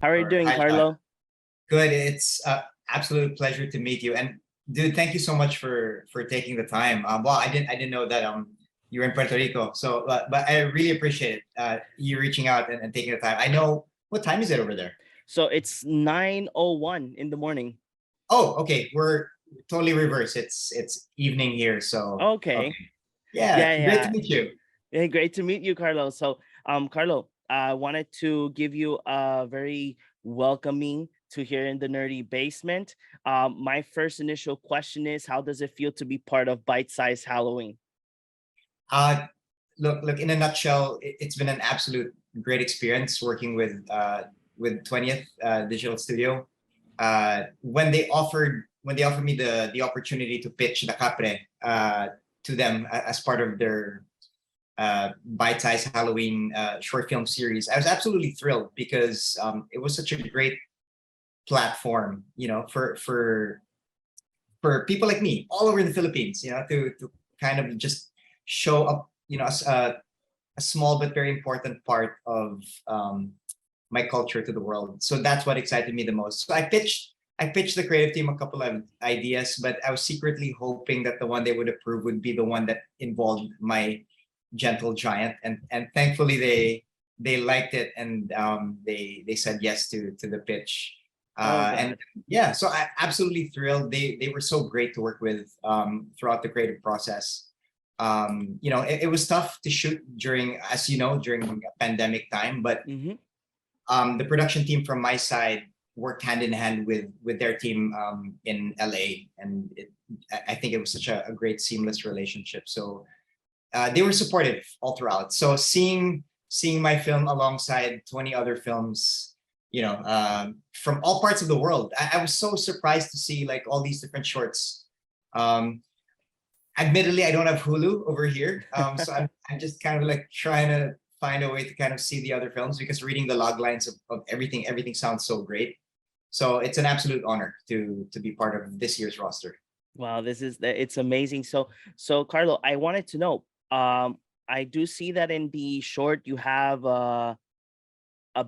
How are you Or doing, hi, John. Carlo? Good. It's absolute pleasure to meet you. And dude, thank you so much for taking the time. Well, I didn't know that you were in Puerto Rico. So, but I really appreciate it, you reaching out and taking the time. I know what time is it over there? So it's 9:01 in the morning. Oh, okay. We're totally reverse. It's evening here. So, Okay. okay. Yeah, Yeah, great to yeah. meet you. Hey, great to meet you, Carlo. So, Carlo, I wanted to give you a very welcoming to here in the nerdy basement. My first initial question is, how does it feel to be part of Bite Size Halloween? Uh, look. In a nutshell, it's been an absolute great experience working with 20th Digital Studio. When they offered me the opportunity to pitch the Kapre to them as part of their bite-sized Halloween short film series, I was absolutely thrilled because it was such a great platform, for people like me all over the Philippines, to kind of just show up, as a small but very important part of my culture to the world. So that's what excited me the most. So I pitched the creative team a couple of ideas, but I was secretly hoping that the one they would approve would be the one that involved my gentle giant, and thankfully they liked it, and they said yes to the pitch. Oh And God. yeah, so I absolutely thrilled. They were so great to work with throughout the creative process. It was tough to shoot during, as you know, during a pandemic time, but Mm-hmm. the production team from my side worked hand in hand with their team in LA, and I think it was such a great seamless relationship. So they were supportive all throughout. So seeing my film alongside 20 other films, from all parts of the world, I was so surprised to see like all these different shorts. Um, Admittedly, I don't have Hulu over here, so I'm just kind of like trying to find a way to kind of see the other films, because reading the log lines of everything sounds so great. So it's an absolute honor to be part of this year's roster. Wow, it's amazing. So Carlo, I wanted to know. I do see that in the short you have a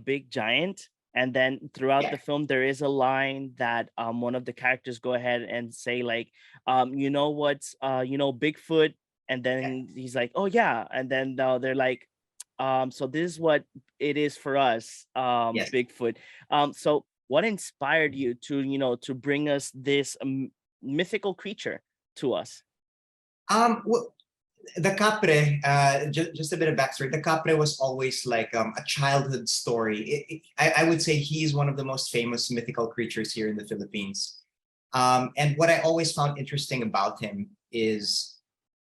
big giant, and then throughout Yeah, the film there is a line that one of the characters go ahead and say like, what's Bigfoot, and yeah, then he's like, oh yeah, and then they're like, so this is what it is for us, yes. Bigfoot. So what inspired you to to bring us this mythical creature to us? Well, the Kapre, just a bit of backstory. The Kapre was always like a childhood story. I would say he's one of the most famous mythical creatures here in the Philippines. And what I always found interesting about him is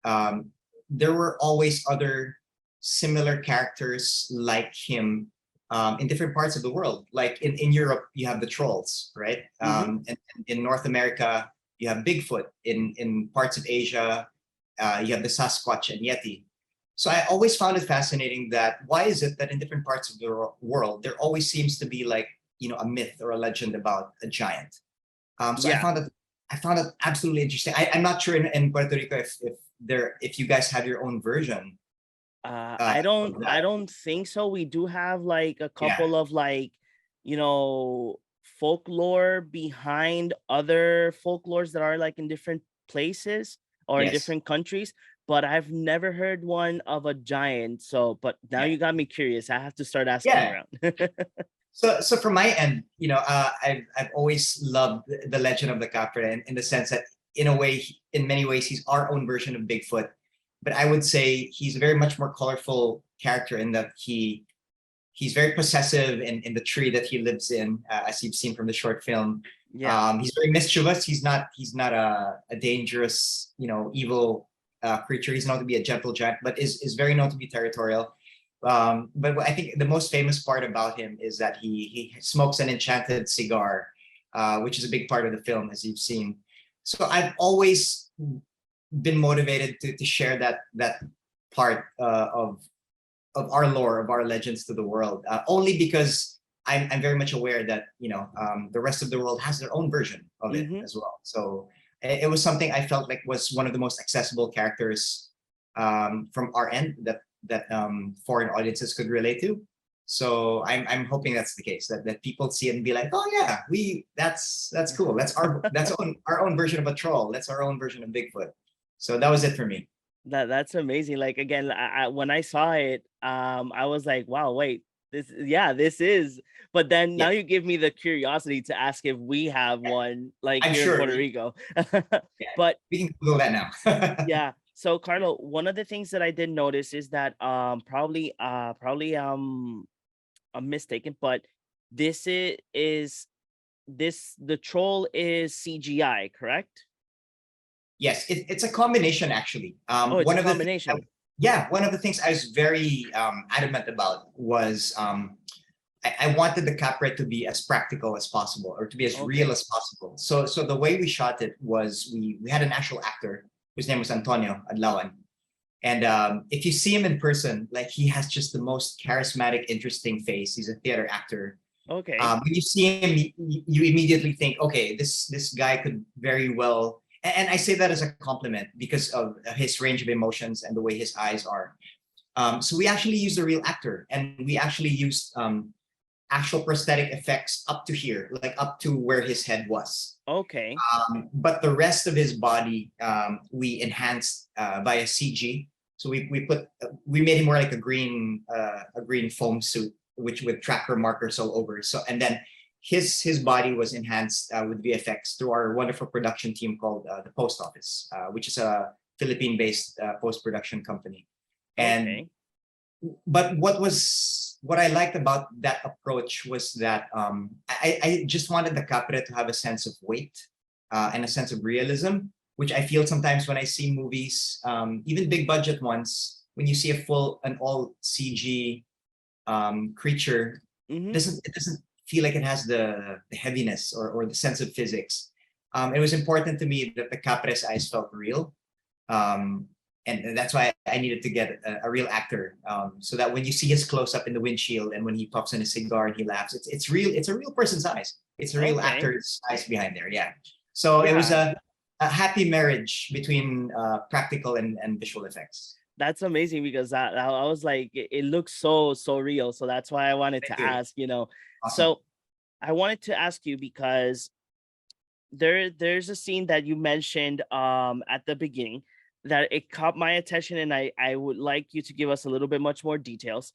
um, there were always other similar characters like him in different parts of the world. Like in Europe, you have the trolls, right? Mm-hmm. And in North America, you have Bigfoot. In parts of Asia, you have the Sasquatch and Yeti. So I always found it fascinating that why is it that in different parts of the world there always seems to be like a myth or a legend about a giant. So I Yeah. found it absolutely interesting. I'm not sure in Puerto Rico if you guys have your own version I don't of that. I don't think so. We do have like a Yeah. couple of like, you know, folklore behind other folklores that are like in different places or in Yes. different countries, but I've never heard one of a giant. So, but now Yeah. you got me curious. I have to start asking Yeah. around. So from my end, I've always loved the legend of the Capre, in the sense that in a way, in many ways, he's our own version of Bigfoot. But I would say he's a very much more colorful character in that he's very possessive in the tree that he lives in, as you've seen from the short film. Yeah. He's very mischievous. He's not a dangerous, evil creature. He's known to be a gentle giant, but is very known to be territorial. But I think the most famous part about him is that he smokes an enchanted cigar, which is a big part of the film, as you've seen. So I've always been motivated to share that part of our lore, of our legends to the world, only because I'm very much aware that the rest of the world has their own version of it Mm-hmm. as well. So it was something I felt like was one of the most accessible characters from our end that foreign audiences could relate to. So I'm hoping that's the case, that people see it and be like, oh yeah, that's cool. Our own version of a troll. That's our own version of Bigfoot. So that was it for me. That's amazing. Like again, when I saw it, I was like, wow, wait, this is. But then Yeah, now you give me the curiosity to ask if we have one like I'm here in sure. Puerto Rico. Yeah, But we can Google that now. yeah, so Carlo, one of the things that I did notice is that probably I'm mistaken, but this is this the troll is CGI, correct? Yes, it's a combination actually. Oh, it's a One of the things, combination. yeah, one of the things I was very adamant about was I wanted the Capre to be as practical as possible, or to be as real Okay. as possible. So the way we shot it was we had an actual actor whose name was Antonio Adlawan. And if you see him in person, like he has just the most charismatic, interesting face. He's a theater actor. Okay. When you see him, you immediately think, okay, this guy could very well. And I say that as a compliment because of his range of emotions and the way his eyes are. So we actually used a real actor, and we actually used actual prosthetic effects up to here, like up to where his head was. Okay. But the rest of his body, we enhanced via CG. So we made him more like a green foam suit, which with tracker markers all over. So and then his body was enhanced with VFX through our wonderful production team called the Post Office, which is a Philippine-based post production company. And Okay. but what I liked about that approach was that I just wanted the Capre to have a sense of weight and a sense of realism, which I feel sometimes when I see movies, even big budget ones, when you see an all CG creature, Mm-hmm. it doesn't feel like it has the heaviness or the sense of physics. It was important to me that the Capre's eyes felt real. Um, and that's why I needed to get a real actor, so that when you see his close up in the windshield and when he puffs on a cigar and he laughs, it's real. It's a real person's eyes. It's a real Okay. actor's eyes behind there. Yeah. So it was Yeah, a happy marriage between practical and visual effects. that's amazing because I was like, it looks so real. So that's why I wanted Thank to you. ask. Awesome. So I wanted to ask you because there's a scene that you mentioned at the beginning that it caught my attention, and I would like you to give us a little bit much more details.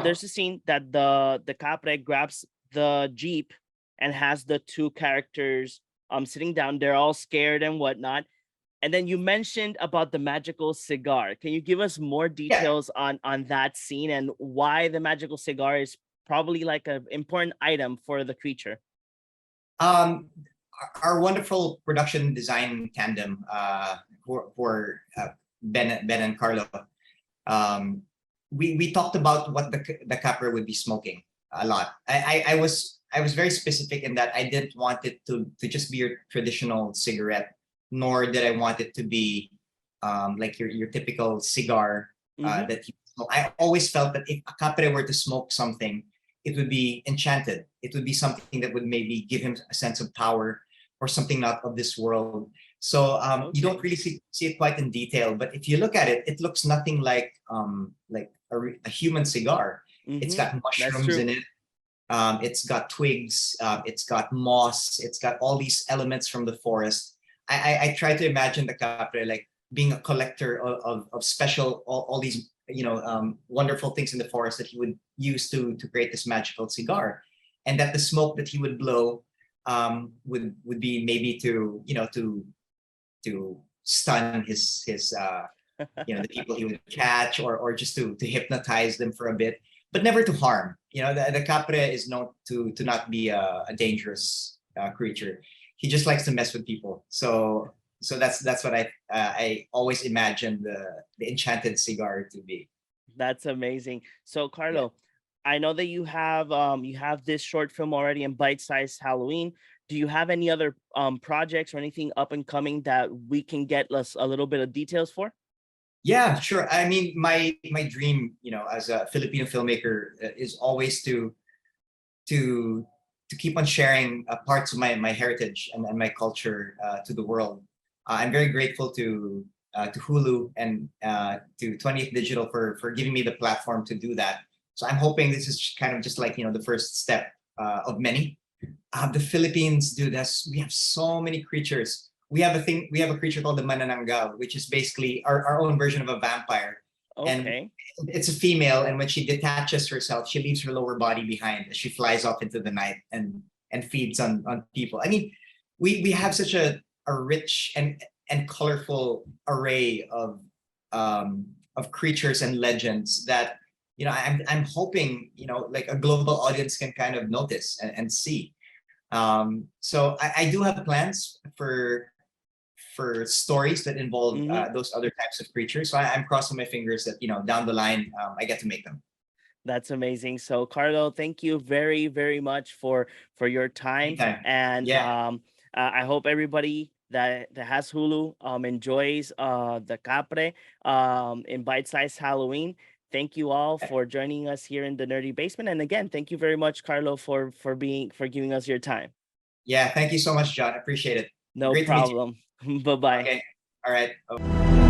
There's a scene that the Capre grabs the Jeep and has the two characters sitting down. They're all scared and whatnot. And then you mentioned about the magical cigar. Can you give us more Yeah. details on that scene and why the magical cigar is probably like an important item for the creature? Um, our wonderful production design tandem, for Ben and Carlo, um, we talked about what the Capra would be smoking a lot. I was very specific in that I didn't want it to just be your traditional cigarette, nor did I want it to be like your typical cigar Mm-hmm. that you smoke. I always felt that if a Capre were to smoke something, it would be enchanted. It would be something that would maybe give him a sense of power or something not of this world. So you don't Okay. really see it quite in detail, but if you look at it, it looks nothing like a human cigar. It's Mm-hmm. got That's mushrooms true. in it. It's got twigs. It's got moss. It's got all these elements from the forest. I try to imagine the Capre like being a collector of special all these wonderful things in the forest that he would use to create this magical cigar, and that the smoke that he would blow would be maybe to stun his the people he would catch, or just to hypnotize them for a bit, but never to harm. The Capre is known to not be a dangerous creature. He just likes to mess with people. So that's what I always imagined the enchanted cigar to be. That's amazing. So Yeah. Carlo, I know that you have this short film already in Bite Size Halloween. Do you have any other projects or anything up and coming that we can get us a little bit of details for? Yeah, sure. I mean, my dream, as a Filipino filmmaker, is always to to keep on sharing parts of my heritage and my culture to the world. I'm very grateful to Hulu and to 20th Digital for giving me the platform to do that. So I'm hoping this is kind of just like, the first step of many. The Philippines, dude, we have so many creatures. We have a creature called the manananggal, which is basically our own version of a vampire. And Okay. it's a female, and when she detaches herself, she leaves her lower body behind as she flies off into the night and feeds on people. I mean, we have such a rich and colorful array of creatures and legends that I'm hoping like a global audience can kind of notice and see. So I do have plans for stories that involve Mm-hmm. those other types of creatures. So I'm crossing my fingers that down the line I get to make them. That's amazing. So, Carlo, thank you very, very much for your time, Anytime. and Yeah. I hope everybody that has Hulu enjoys the Capre in bite sized Halloween. Thank you all for joining us here in the Nerdy Basement, and again, thank you very much, Carlo, for giving us your time. Yeah. Thank you so much, John. Appreciate it. No Great to meet you. problem. Bye bye. Okay. All right.